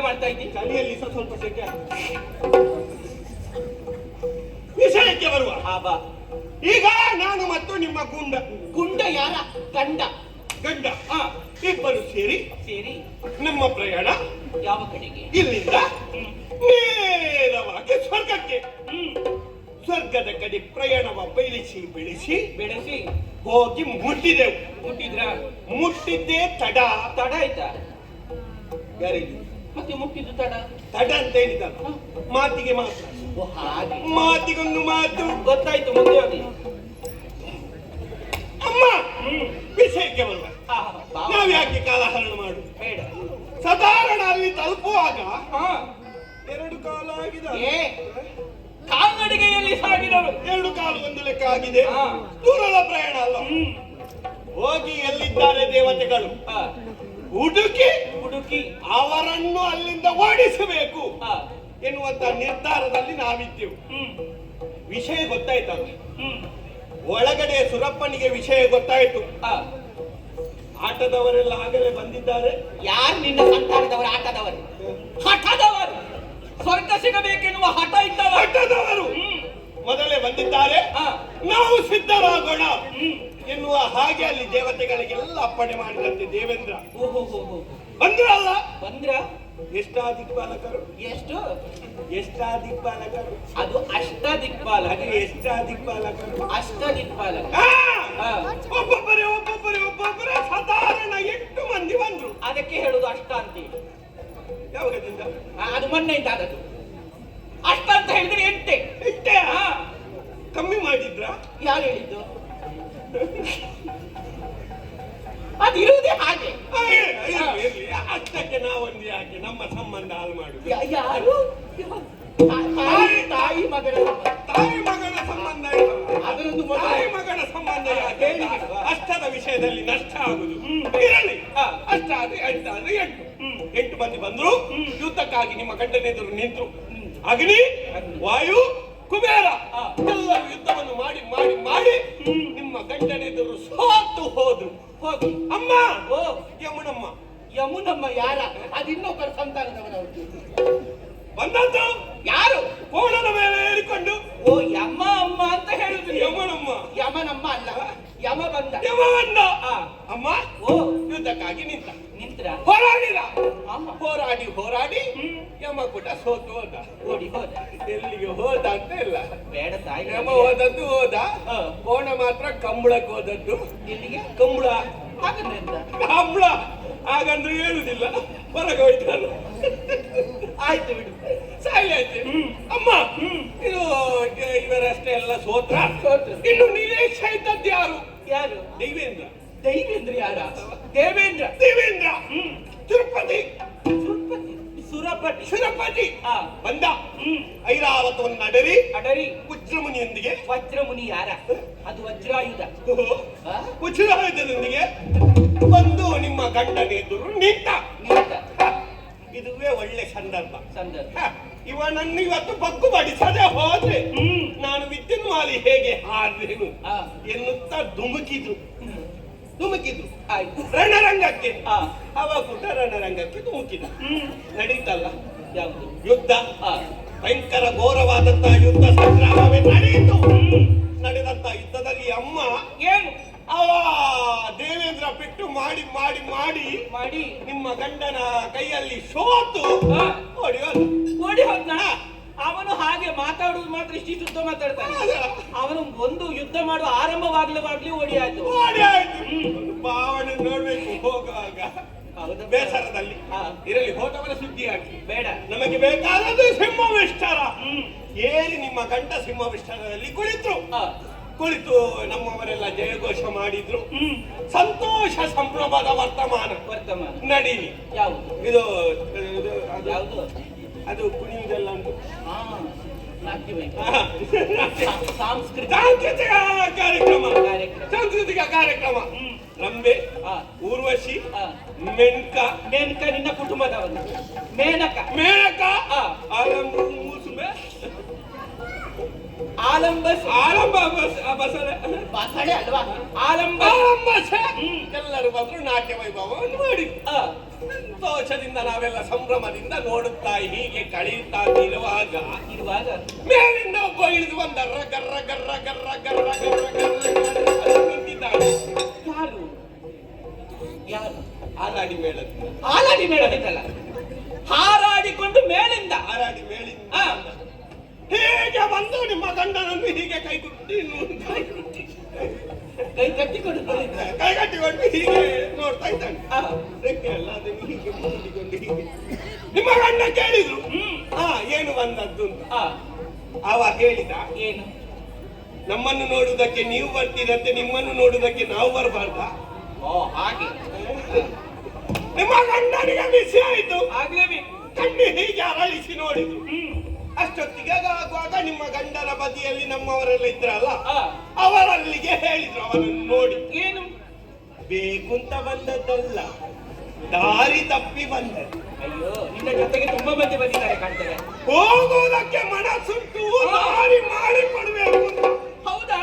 ಮಾಡ್ತಾ ಇದ್ದೀನಿ. ಚಳಿಯಲ್ಲಿ ಸ್ವಲ್ಪ ಸೆಕೆ. ವಿಷಯಕ್ಕೆ ಬರುವ. ಬಾ. ಈಗ ನಾನು ಮತ್ತು ನಿಮ್ಮ ಗುಂಡ ಯಾರ ಗಂಡ ಗಂಡ ಇಬ್ಬರು ಸೇರಿ ನಮ್ಮ ಪ್ರಯಾಣ ಯಾವ ಕಡೆಗೆ? ಇಲ್ಲಿಂದ ನೇರವಾಗಿ ಸ್ವರ್ಗಕ್ಕೆ. ಸ್ವರ್ಗದ ಕಡೆ ಪ್ರಯಾಣವ ಬೆಳೆಸಿ ಹೋಗಿ ಮುಟ್ಟಿದ್ದೇ ತಡ ಆಯ್ತಾ? ಯಾರಿಗೆ ಮತ್ತೆ ಮುಟ್ಟಿದ್ದು ತಡ ಅಂತ ಹೇಳಿದ ಮಾತಿಗೆ ಮಾತ್ರ. ಮಾತಿಗೊಂದು ಮಾತು. ಗೊತ್ತಾಯ್ತು, ಮುಂದೆ ಹೋಗಿ. ಅಮ್ಮ, ವಿಷಯಕ್ಕೆ ಬರುವ. ನಾವ್ ಯಾಕೆ ಕಾಲಹರಣ ಮಾಡು? ಬೇಡ. ಸಾಧಾರಣ ಅಲ್ಲಿ ತಲುಪುವಾಗ 2 ಕಾಲ ಆಗಿದೆ. ಕಾಲ್ನಡಿಗೆಯಲ್ಲಿ ಸಾಗಿದವರು 2 ಕಾಲು ಒಂದು ಲೆಕ್ಕ ಆಗಿದೆ. ದೂರದ ಪ್ರಯಾಣ ಅಲ್ಲ. ಹೋಗಿ ಎಲ್ಲಿದ್ದಾರೆ ದೇವತೆಗಳು ಹುಡುಕಿ ಅವರನ್ನು ಅಲ್ಲಿಂದ ಓಡಿಸಬೇಕು ಎನ್ನುವಂತ ನಿರ್ಧಾರದಲ್ಲಿ ನಾವಿದ್ದೆವು. ವಿಷಯ ಗೊತ್ತಾಯ್ತಲ್ಲ. ಒಳಗಡೆ ಸುರಪ್ಪನಿಗೆ ವಿಷಯ ಗೊತ್ತಾಯ್ತು. ಆಟದವರೆಲ್ಲ ಆಗಲೇ ಬಂದಿದ್ದಾರೆ. ಯಾರು ನಿನ್ನ ಸಂತಾನದವರು? ಹಠದವರು ಸ್ವರ್ಗ ಸಿಗಬೇಕೆನ್ನುವ ಹಠ ಇದ್ದವರು. ಹಠದವರು ಮೊದಲೇ ಬಂದಿದ್ದಾರೆ. ನಾವು ಸಿದ್ಧರಾಗೋಣ ಎನ್ನುವ ಹಾಗೆ ಅಲ್ಲಿ ದೇವತೆಗಳಿಗೆಲ್ಲ ಅಪ್ಪಣೆ ಮಾಡಿದಂತೆ ದೇವೇಂದ್ರ ಬಂದ್ರ. ಎಷ್ಟಾದಿಕ್ಪಾಲಕರು? ಎಷ್ಟಾದಿಕ್ಪಾಲಕರು? ಅದು ಅಷ್ಟದಿಕ್ಪಾಲಕ. ಅಷ್ಟದಿಕ್ಪಾಲಕ. ಒಬ್ಬೊಬ್ಬರೇ ಸಾಧಾರಣ 8 ಮಂದಿ ಬಂದ್ರು. ಅದಕ್ಕೆ ಹೇಳುದು ಅಷ್ಟ ಅಂತ. ಯಾವಾಗದಿಂದ? ಅದು ಮೊನ್ನೆಯಿಂದ ಆದದ್ದು. ಅಷ್ಟ ಅಂತ ಹೇಳಿದ್ರೆ 8. ಕಮ್ಮಿ ಮಾಡಿದ್ರ? ಯಾರು ಹೇಳಿದ್ದು? ಅದಿರುವುದೇ ಹಾಗೆ. ಅಷ್ಟಕ್ಕೆ ನಾವೊಂದು ಯಾಕೆ ನಮ್ಮ ಸಂಬಂಧ ಹಾಳು ಮಾಡುದು? ಯಾರು? ತಾಯಿ ಮಗನ ಸಂಬಂಧ. ಅದರೊಂದು ತಾಯಿ ಮಗನ ಸಂಬಂಧ ಯಾಕೆ? ಅಷ್ಟದ ವಿಷಯದಲ್ಲಿ ನಷ್ಟ ಆಗುದು. ಇರಲಿ. ಅಷ್ಟ ಆದ್ರೆ 8 ಮಂದಿ ಬಂದ್ರು. ಯುದ್ಧಕ್ಕಾಗಿ ನಿಮ್ಮ ಗಂಡನೆದುರು ನಿಂತರು. ಅಗ್ನಿ, ವಾಯು, ಕುಬೇರ ಎಲ್ಲರೂ ಯುದ್ಧವನ್ನು ಮಾಡಿ ನಿಮ್ಮ ಗಂಡನೆದುರು ಸೋತು ಹೋದ್ರು. ಹೋಗಿ ಅಮ್ಮ, ಯಮುನಮ್ಮ ಯಾರ? ಅದಿನ್ನೊಬ್ಬರ ಸಂತಾನದವರವರು ಬಂದದ್ದು. ಯಾರು? ಕೋಣದ ಮೇಲೆ ಹೇಳಿಕೊಂಡು ಯಮ ಅಮ್ಮ ಅಂತ ಹೇಳುದು. ಯಮನಮ್ಮ ಅಲ್ಲ, ಯಮ ಬಂದ. ಅಮ್ಮ ಯುದ್ಧಕ್ಕಾಗಿ ನಿಂತ್ರ. ಹೋರಾಡಿ ಯಮ ಕೂಡ ಸೋತು ಹೋದ. ಎಲ್ಲಿಗೆ ಹೋದ ಅಂತ ಇಲ್ಲ. ಬೇಡ ತಾಯಿ. ಯಮ ಹೋದ. ಕೋಣ ಮಾತ್ರ ಕಂಬಳಕ್ಕೆ ಹೋದದ್ದು. ಎಲ್ಲಿಗೆ? ಕಂಬಳ. ಕಂಬಳ ಹಾಗಂದ್ರೆ ಹೇಳುದಿಲ್ಲ. ಹೊರಗೆ ಹೋಯ್ತಾನ. ಆಯ್ತು ಬಿಡು, ಸಾಯಿ ಆಯ್ತು. ಅಮ್ಮ, ಇದು ಇವರಷ್ಟೇ ಎಲ್ಲ ಸೋತ್ರ. ಇನ್ನು ನಿರೀಕ್ಷೆ ಇದ್ದದ್ದು ಯಾರು? ದೇವೇಂದ್ರ ಯಾರ? ದೇವೇಂದ್ರ ಸುರಪತಿ ಬಂದ. ಐರಾವತವನ್ನು ಅಡರಿ ವಜ್ರಮುನಿಯೊಂದಿಗೆ. ವಜ್ರಮುನಿ ಯಾರ? ಅದು ವಜ್ರಾಯುಧ. ವಜ್ರಾಯುಧದೊಂದಿಗೆ ಬಂದು ನಿಮ್ಮ ಗಂಡನೆದುರು ನಿಂತ. ಇದುವೇ ಒಳ್ಳೆ ಸಂದರ್ಭ. ಇವನನ್ನು ಇವತ್ತು ಬಗ್ಗು ಬಡಿಸದೆ ಹೋದ್ರೆ ನಾನು ವಿದ್ಯುನ್ಮಾಲಿ ಹೇಗೆ ಹಾರೇನು ಎನ್ನುತ್ತಾ ಧುಮುಕಿದ್ರು. ರಣರಂಗಕ್ಕೆ. ಅವ ಕೂಡ ರಣರಂಗಕ್ಕೆ ಧುಮುಕಿದ. ನಡೀತಲ್ಲ ಯಾವುದು? ಯುದ್ಧ. ಭಯಂಕರ ಘೋರವಾದಂತಹ ಯುದ್ಧ ಸಂಗ್ರಾಮವೇ ನಡೆಯಿತು. ನಡೆದಂತ ಯುದ್ಧದಲ್ಲಿ ಅಮ್ಮ ಏನು ದೇವೇಂದ್ರ ಬಿಟ್ಟು ಮಾಡಿ ನಿಮ್ಮ ಗಂಡನ ಕೈಯಲ್ಲಿ ಸೋತು ಓಡಿ ಹೋದ. ಅವನು ಹಾಗೆ ಮಾತಾಡುವುದು ಮಾತ್ರ ಇಷ್ಟು ಶುದ್ಧ ಮಾತಾಡ್ತಾನೆ. ಅವನು ಒಂದು ಯುದ್ಧ ಮಾಡುವ ಆರಂಭವಾಗ್ಲಿ ಓಡಿ ಆಯ್ತು. ಭಾವನೆ ನೋಡ್ಬೇಕು ಹೋಗುವಾಗ ಬೇಸರದಲ್ಲಿ. ಇರಲಿ, ಹೋದವರ ಸುದ್ದಿ ಹಾಕಿ ಬೇಡ. ನಮಗೆ ಬೇಕಾದದ್ದು ಸಿಂಹವಿಷ್ಠರ. ಏರಿ ನಿಮ್ಮ ಗಂಡ ಸಿಂಹವಿಷ್ಠರದಲ್ಲಿ ಕುಳಿತು ನಮ್ಮವರೆಲ್ಲ ಜಯಘೋಷ ಮಾಡಿದ್ರು. ಸಂತೋಷ ಸಂಭ್ರಮದ ವರ್ತಮಾನ ನಡೀಲಿ. ಯಾವುದು ಇದು? ಯಾವುದು? ಅದು ಕುಣಿಯುವುದೆಲ್ಲ ಉಂಟು. ಸಾಂಸ್ಕೃತಿಕ ಕಾರ್ಯಕ್ರಮ. ರಂಬೆ, ಊರ್ವಶಿ, ಮೆಣಕ ನಿನ್ನ ಕುಟುಂಬದವನು. ಮೇನಕ ಬಸಳೆ ಅಲ್ವಾ? ಎಲ್ಲರೂ ಬಂದ್ರು. ನಾಟ್ಯ ವೈಭವವನ್ನು ಮಾಡಿ ಸಂತೋಷದಿಂದ ನಾವೆಲ್ಲ ಸಂಭ್ರಮದಿಂದ ನೋಡುತ್ತಾ ಹೀಗೆ ಕಳೆಯುತ್ತಾ ಇರುವಾಗ ಮೇಲಿಂದ ಒಬ್ಬ ಇಳಿದು ಬಂದ ಗರ್ರ ಗರ್ರ ಗರ್ರ ಗರ್ರ ಗರ್ರ ಗರ್ರ ನಿಂತಿದ್ದಾನೆ. ಯಾರು ಯಾರು? ಹಾರಾಡಿ ಮೇಳದ ಹಾರಾಡಿ ಮೇಳದಿದ್ದಲ್ಲ, ಹಾರಾಡಿಕೊಂಡು ಮೇಲಿಂದ ಹಾರಾಡಿ ಮೇಲಿಂದ ಹೇಗೆ ಬಂದು ನಿಮ್ಮ ಗಂಡನನ್ನು ಹೀಗೆ ಕೈ ಕಟ್ಟಿಕೊಂಡು ಕೈ ಕಟ್ಟಿಕೊಂಡು ಹೀಗೆ ನೋಡ್ತಾ ಇದ್ದಾನೆ. ಎಲ್ಲ ಅದನ್ನು ಹೀಗೆ ಮುಟ್ಟಿಕೊಂಡು ಹೀಗೆ ನಿಮ್ಮ ಗಂಡ ಕೇಳಿದ್ರು ಏನು ಬಂದದ್ದು ಅಂತ. ಅವ ಹೇಳಿದ, ಏನು? ನಮ್ಮನ್ನು ನೋಡುವುದಕ್ಕೆ ನೀವು ಬರ್ತೀರಂತೆ, ನಿಮ್ಮನ್ನು ನೋಡುವುದಕ್ಕೆ ನಾವು ಬರಬಾರ್ದ? ಓ ಹಾಗೆ. ನಿಮ್ಮ ಗಂಡನಿಗೆ ಬಿಸಿ ಆಯ್ತು, ಆಗ್ಲೇಬೇಕು. ಕಣ್ಣು ಹೀಗೆ ಅರಳಿಸಿ ನೋಡಿದ್ರು. ಅಷ್ಟೊತ್ತಿಗೆ ಆಗುವಾಗ ನಿಮ್ಮ ಗಂಡನ ಬದಿಯಲ್ಲಿ ನಮ್ಮವರೆಲ್ಲ ಇದ್ರಲ್ಲ, ಅವರಲ್ಲಿಗೆ ಹೇಳಿದ್ರು ಅವನನ್ನು ನೋಡಿ, ಏನು ಬೇಕುಂತ ಬಂದದ್ದಲ್ಲ, ದಾರಿ ತಪ್ಪಿ ಬಂದದ್ದು. ಅಯ್ಯೋ, ನಿನ್ನ ಜೊತೆಗೆ ತುಂಬಾ ಮಂದಿ ಬಂದಿದ್ದಾರೆ ಕಾಣ್ತದೆ. ಹೋಗುವುದಕ್ಕೆ ಮನಸ್ಸುಂಟು, ದಾರಿ ಮಾಡಿಕೊಡ್ಬೇಕು ಅಂತ. ಹೌದಾ?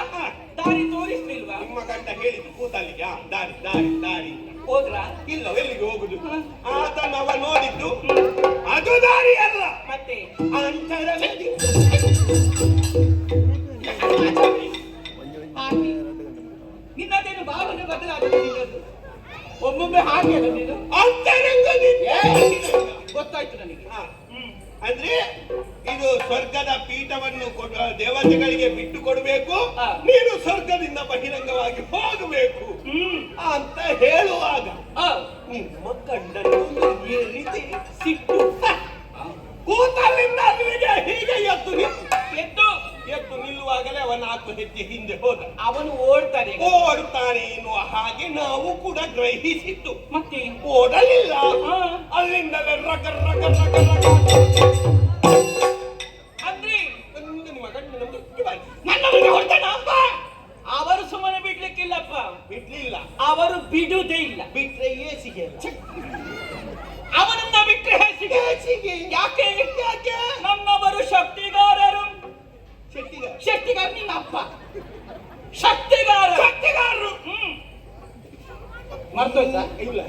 ದಾರಿ ತೋರಿಸ್ಲಿಲ್ವಾ? ನಿಮ್ಮ ಗಂಡ ಹೇಳಿದ್ರು ಕೂತಲ್ಲಿಗೆ, ದಾರಿ ದಾರಿ ದಾರಿ. ಹೋದ್ರಾ? ಇಲ್ಲ, ಎಲ್ಲಿಗೆ ಹೋಗುದು? ಆತನವ ನೋಡಿದ್ದು ಅದು ದಾರಿ ಅಲ್ಲ, ಮತ್ತೆ ಅಂತರ ನಿನ್ನದೇನು ಭಾವನೆ ಬದಲಾಗಿದೆ ನಿನ್ನದು. ಒಮ್ಮೊಮ್ಮೆ ಹಾಗೆ ಅಲ್ಲ ನೀನು? ಅಂತರಂಗದಿಂದ ಗೊತ್ತಾಯ್ತು ನನಗೆ. ಅಂದ್ರೆ ಇದು ಸ್ವರ್ಗದ ಪೀಠವನ್ನು ದೇವತೆಗಳಿಗೆ ಬಿಟ್ಟು ಕೊಡಬೇಕು, ನೀನು ಸ್ವರ್ಗದಿಂದ ಬಹಿರಂಗವಾಗಿ ಹೋಗಬೇಕು ಅಂತ ಹೇಳುವಾಗ ನಿಮ್ಮ ಗಂಡನೊಂದು ಈ ರೀತಿ ಸಿಟ್ಟು ಕೂತಲ್ಲಿಂದ ಅಲ್ಲಿಗೆ ಹೀಗೆ ಎದ್ದು ಎದ್ದು ನಿಲ್ಲುವಾಗಲೇ ಅವನ 4 ಹೆಜ್ಜೆ ಹಿಂದೆ ಹೋದ. ಅವನು ಓಡ್ತಾನೆ ಎನ್ನುವ ಹಾಗೆ ನಾವು ಕೂಡ ಗ್ರಹಿಸಿದ್ದು. ಮತ್ತೆ ಓಡಲಿಲ್ಲ, ಅಲ್ಲಿಂದಲೇ ರಗ ರಗ ರಗ ರಗ. ಅಂದ್ರೆ ನಿಮ್ಮ ಗಂಡನ ಮೃತ್ಯು ಆಯ್ತು. ನನ್ನವರಿಗೆ ಹೊರಟನ ಅವರು ಸುಮ್ಮನೆ ಬಿಡ್ಲಿಕ್ಕಿಲ್ಲಪ್ಪ. ಬಿಡ್ಲಿಲ್ಲ, ಅವರು ಬಿಡುವುದೇ ಇಲ್ಲ. ಬಿಟ್ರೆ ಏಸಿಗೆ ಅವನನ್ನ ಬಿಟ್ರೆ ಹೇಸಿಗೆ. ಯಾಕೆ ಯಾಕೆ? ನನ್ನವರು ಶಕ್ತಿಗಾರರು. ಶಕ್ತಿಗಾರ ನಿನ್ನ ಅಪ್ಪ ಶಕ್ತಿಗಾರರು. ಮರ್ತೋಯ್ತಾ? ಇಲ್ಲ,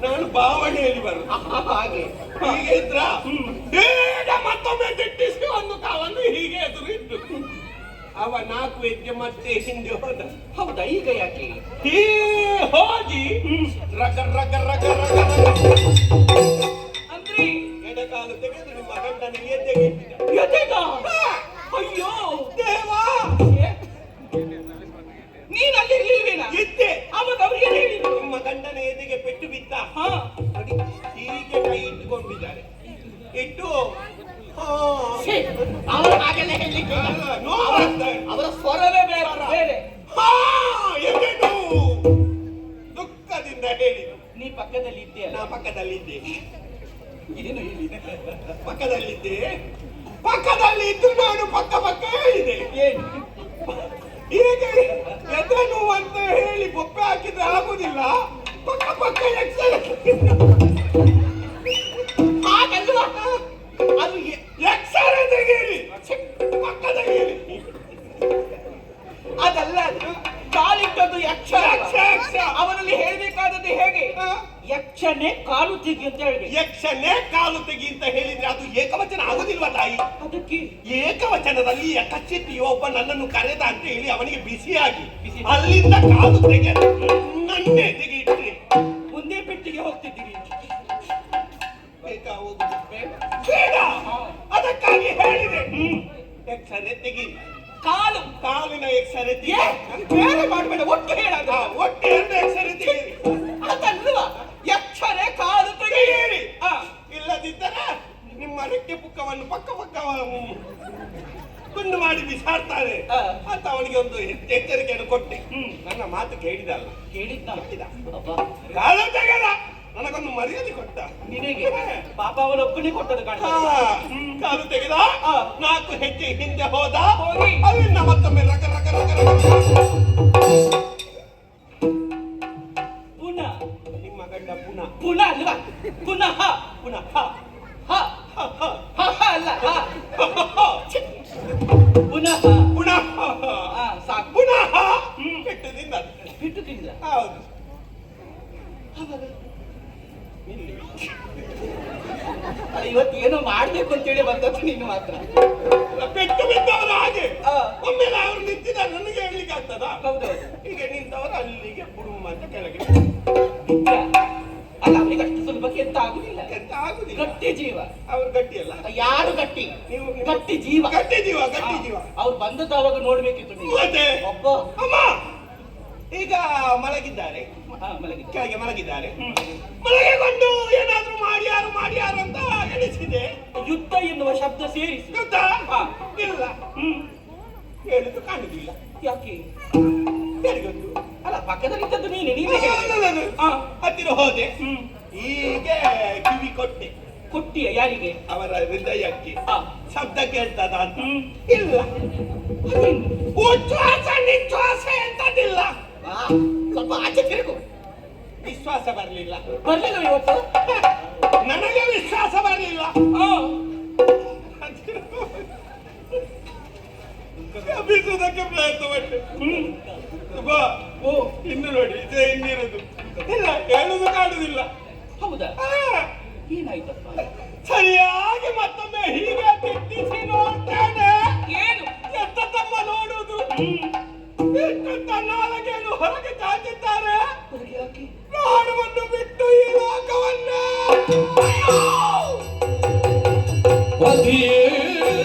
ನಾನು ಭಾವನೆಯಲ್ಲಿ ಬರುದು ಹಾಗೆ. ಹೀಗೆ ಇದ್ರ ಬೇಗ ಮತ್ತೊಮ್ಮೆ ದಿಟ್ಟಿಸಿ ಒಂದು ಕಾವನ್ನು ಹೀಗೆ ಎದುರಿದ್ದು ಅವ 4 ಹೆಜ್ಜೆ ಮತ್ತೆ ಹಿಂದೆ ಹೋದ. ಹೌದಾ? ಈಗ ಯಾಕೆ? ಹೋಗಿ ರಗ ರಗ ರಗ ರಗ ಅಂದ್ರೆ ಎಡಕಾಲು ತೆಗೆದು ನಿಮ್ಮ ಗಂಡನಿಗೆ ಎದ್ದೆಗೆಟ್ಟಿದ. ಅಯ್ಯೋ ದೇವಾ, ನೀನಲ್ಲಿ ಇರ್ಲಿಲ್ವೇನಾ? ಇದ್ದೆ. ಅವಾಗ ಅವ್ರಿಗೆ ಹೇಳಿದ್ರು ನಿಮ್ಮ ಗಂಡನ ಎದೆಗೆ ಪೆಟ್ಟು ಬಿದ್ದ. ನೋಡಿ, ಹೀಗೆ ಕೈ ಇಟ್ಟುಕೊಂಡಿದ್ದಾರೆ. ಇಟ್ಟು ಅವರು ಹಾಗೆಲ್ಲ ಹೇಳಲಿಕ್ಕೆ ಅವರ ಸ್ವರವೇ ಬೇರೆ. ದುಃಖದಿಂದ ಹೇಳಿದ್ರು. ನೀ ಪಕ್ಕದಲ್ಲಿ ಇದ್ದೆ. ನಾ ಪಕ್ಕದಲ್ಲಿದ್ದೆ. ಏನು ಹೇಳಿದೆ? ಪಕ್ಕದಲ್ಲಿ ಇದ್ದು ನಾನು ಪಕ್ಕ ಹೇಳಿದೆ. ಏನು? ಹೀಗೆ ಎದೆ ನೋವು ಅಂತ ಹೇಳಿ ಬೊಪ್ಪೆ ಹಾಕಿದ್ರೆ ಆಗುದಿಲ್ಲ, ಪಕ್ಕ ಹಾಗಲ್ವಾ? ಅದು ಎಕ್ಸರೆ ತೆಗೀರಿ, ಪಕ್ಕ ತೆಗೀರಿ. ಅದಲ್ಲ, ಅದು ಕಾಲಿಟ್ಟದ್ದು ಯಕ್ಷ. ಅವನಲ್ಲಿ ಹೇಳ್ಬೇಕಾದದ್ದು ಹೇಗೆ? ಯಕ್ಷನೇ ಕಾಲು ತೆಗಿ ಅಂತ ಹೇಳ್ಬೇಕು. ಯಕ್ಷನೇ ಕಾಲು ತೆಗಿ ಅಂತ ಹೇಳಿದ್ರೆ ಅದು ಏಕವಚನ ಆಗುದಿಲ್ವಾ ತಾಯಿ? ಅದಕ್ಕೆ ಏಕವಚನದಲ್ಲಿ ಯಕ್ಷಚಿತ್ತಿಯೋ ಒಬ್ಬ ನನ್ನನ್ನು ಕರೆದ ಅಂತ ಹೇಳಿ ಅವನಿಗೆ ಬಿಸಿಯಾಗಿ ಅಲ್ಲಿಂದ ಕಾಲು ತೆಗೆದು ನನ್ನೇ ತೆಗಿಟ್ರಿ ಮುಂದೆ ಪೆಟ್ಟಿಗೆ ಹೋಗ್ತಿದ್ದೀರಿ. ಬೇಕಾ ಹೋಗುದು? ಬೇಡ, ಅದಕ್ಕಾಗಿ ಹೇಳಿದೆ ಎಕ್ಸರೆ ತೆಗಿ. ಕಾಲಿನ ಎಕ್ಸರೆ ತೆಗಿ. ಬೇರೆ ಮಾಡಬೇಡ, ಒಟ್ಟು ಹೇಳೋದು. ಒಟ್ಟು 2 ಎಕ್ಸರೆ ತೆಗೀರಿ. ಅದಲ್ವಾ? ಯಕ್ಷರೇ ಕಾಲು ತೆಗೆಯಿರಿ. ಇಲ್ಲದಿದ್ದರೆ ನಿಮ್ಮ ರೆಕ್ಕೆ ಪುಕ್ಕವನ್ನು ಪಕ್ಕ ತುಂಡು ಮಾಡಿ ಬಿಸಾಡ್ತಾರೆ ಅಂತ ಅವನಿಗೆ ಒಂದು ಎಚ್ಚರಿಕೆಯನ್ನು ಕೊಟ್ಟೆ. ನನ್ನ ಮಾತು ಕೇಳಿದಲ್ಲ, ಕೇಳಿದ್ದ. ಕಾಲು ತೆಗೆದ, ನನಗೊಂದು ಮರ್ಯಾದೆ ಕೊಟ್ಟ. ನಿನಗೆ ಪಾಪ ಅವನ ಒಬ್ಬನೇ ಕೊಟ್ಟದ್ದು ಕಾಣ. ಕಾಲು ತೆಗೆದ, 4 ಹೆಜ್ಜೆ ಹಿಂದೆ ಹೋದ. ಹೋಗಿ ಅಲ್ಲಿಂದ ಮತ್ತೊಮ್ಮೆ ರಗ ರಗ ರಗ ರಗ. ಪುನಃ ನಿಮ್ಮ ಗಂಡ ಪುನಃ ಅಲ್ವಾ? ಪುನಃ ಅಲ್ಲ, ಪುನಃ ಸಾಕು. ಪುನಃ ಪೆಟ್ಟು ತಿಂದ. ಬಿಟ್ಟು ತಿಂದ. ಹೌದು. ಇಲ್ಲಿ. ಅಲ್ಲ, ಇವತ್ತು ಏನೋ ಮಾಡ್ಬೇಕು ಅಂತೇಳಿ ಬಂದದ್ದು ನೀನು ಮಾತ್ರ. ಪೆಟ್ಟು ಬಿದ್ದವರು ಹಾಗೆ ಆ. ಒಮ್ಮೆಲೆ ಅವ್ರು ನಿಂತಿದ ನನಗೆ ಹೇಳಲಿಕ್ಕೆ ಆಗ್ತದ? ಹೌದೌದು. ಈಗ ನಿಂತವರು ಅಲ್ಲಿಗೆ ಬುಡುಮ್ ಅಂತ ಕೆಳಗೆ ನಿಜ. ಅಲ್ಲ, ಅವನಿಗೆ ಅಷ್ಟು ಸುಲಭಕ್ಕೆ ಎಂತ ಆಗುದಿಲ್ಲ. ಎಂತ ಆಗುದಿಲ್ಲ. ಗಟ್ಟಿ ಜೀವ. ಅವ್ರು ಗಟ್ಟಿ ಅಲ್ಲ, ಯಾರು ಗಟ್ಟಿ? ನೀವು ಗಟ್ಟಿ ಜೀವ. ಗಟ್ಟಿ ಜೀವ, ಗಟ್ಟಿ ಜೀವ. ಅವ್ರು ಬಂದದ್ದು ಅವಾಗ ನೋಡ್ಬೇಕಿತ್ತು ನೀವು. ಮತ್ತೆ ಒಬ್ಬ ಅಮ್ಮ ಈಗ ಮಲಗಿದ್ದಾರೆ, ಮಲಗಿದ್ದ. ಕೆಳಗೆ ಮಲಗಿದ್ದಾರೆ. ಮಲಗಿಕೊಂಡು ಏನಾದ್ರೂ ಮಾಡ್ಯಾರು ಅಂತ ಎಣಿಸಿದೆ. ಯುದ್ಧ ಎನ್ನುವ ಶಬ್ದ ಸೇರಿಸಿ. ಗೊತ್ತಾ? ಹಾ. ಇಲ್ಲ, ಹ್ಮ್. ಹೇಳಿದ್ದು ಕಾಣುದಿಲ್ಲ. ಯಾಕೆ? ಯಾರಿಗೊತ್ತು? ಅಲ್ಲ, ಪಕ್ಕದಲ್ಲಿ ಇದ್ದದ್ದು ನೀನೇ ಹೇಳಿದೆ. ಹಾ. ಹತ್ತಿರ ಹೋದೆ, ಹ್ಮ್. ಹೀಗೆ ಕಿವಿ ಕೊಟ್ಟೆ ಕೊಟ್ಟಿಯ ಯಾರಿಗೆ? ಅವರ ಹೃದಯಕ್ಕೆ. ಹಾ. ಶಬ್ದ ಕೇಳ್ತದ ಅಂತ. ಹ್ಮ್. ಇಲ್ಲ, ಉಚ್ಛ್ವಾಸ ನಿಶ್ವಾಸ ಎಂತದಿಲ್ಲ. ಸ್ವಲ್ಪ ಆಚೆ ತಿರುಗು. ವಿಶ್ವಾಸ ಬರಲಿಲ್ಲ. ಬರ್ಲಿಲ್ಲ ಇವತ್ತು. ನನಗೆ ವಿಶ್ವಾಸ ಬರಲಿಲ್ಲ. ಬೀಸುವುದಕ್ಕೆ ಪ್ರಯತ್ನ ಪಟ್ಟೆ. ಬಾ, ಓ ಇನ್ನು ನೋಡಿ, ಇದೇ ಇನ್ನಿರೋದು. ಇಲ್ಲ, ಹೇಳುದು ಕಾಣುದಿಲ್ಲ. ಹೌದಾ? ಆ, ಏನಾಯ್ತಪ್ಪ? ಸರಿಯ